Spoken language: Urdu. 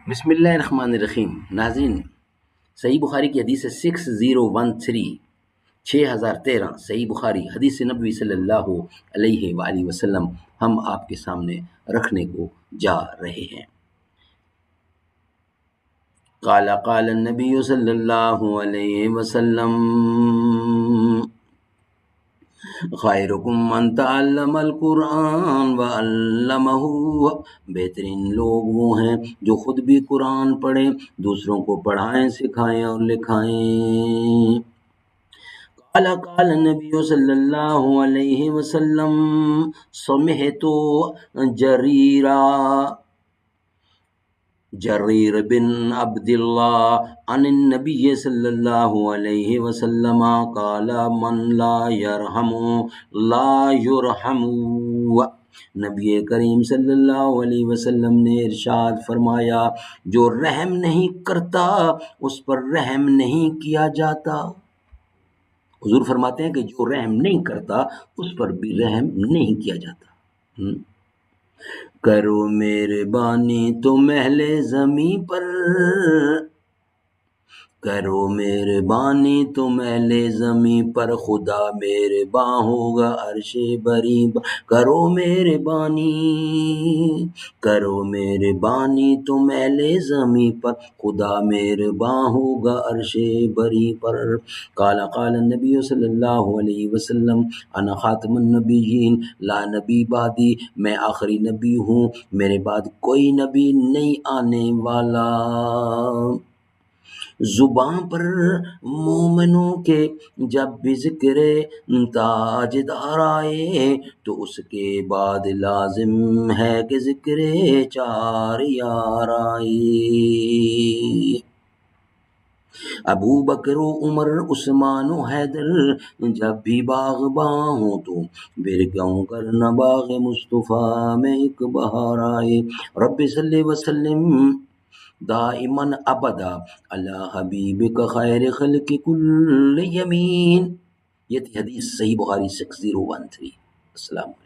بسم اللہ الرحمن الرحیم۔ ناظرین، صحیح بخاری کی حدیث 6013 6013 صحیح بخاری حدیث نبوی صلی اللہ علیہ وآلہ وسلم ہم آپ کے سامنے رکھنے کو جا رہے ہیں۔ قال قال النبی صلی اللہ علیہ وسلم خیرکم من تعلم القرآن وعلمہ، بہترین لوگ وہ ہیں جو خود بھی قرآن پڑھیں، دوسروں کو پڑھائیں، سکھائیں اور لکھائیں۔ قال قال النبی صلی اللہ علیہ وسلم سمعت جریر بن عبداللہ عن النبی صلی اللہ علیہ وسلم قال من لا یرحم لا یرحم۔ نبی کریم صلی اللہ علیہ وسلم نے ارشاد فرمایا، جو رحم نہیں کرتا اس پر رحم نہیں کیا جاتا۔ حضور فرماتے ہیں کہ جو رحم نہیں کرتا اس پر بھی رحم نہیں کیا جاتا۔ کرو مہربانی تم اہل زمیں پر، کرو مہربانی تم اہل زمیں پر، خدا مہرباں ہوگا عرش بری پر۔ کرو مہربانی، کرو مہربانی تم اہل زمیں پر، خدا مہرباں ہوگا عرش بری پر۔ قال قال النبی صلی اللہ علیہ وسلم انا خاتم النبیین لا نبی بعدی، میں آخری نبی ہوں، میرے بعد کوئی نبی نہیں آنے والا۔ زباں پر مومنوں کے جب بھی ذکر تاجدار آئے تو اس کے بعد لازم ہے کہ ذکر چار یار آئے۔ ابو بکر و عمر عثمان و حیدر جب بھی باغباں ہوں تو پھر کیوں کرنا باغ مصطفیٰ میں ایک بہار آئے۔ رب صلی وسلم دائما ابدا علی حبیبک خیر خلق کل یمین۔ یہ تھی حدیث صحیح بخاری 6013۔ السلام علیکم۔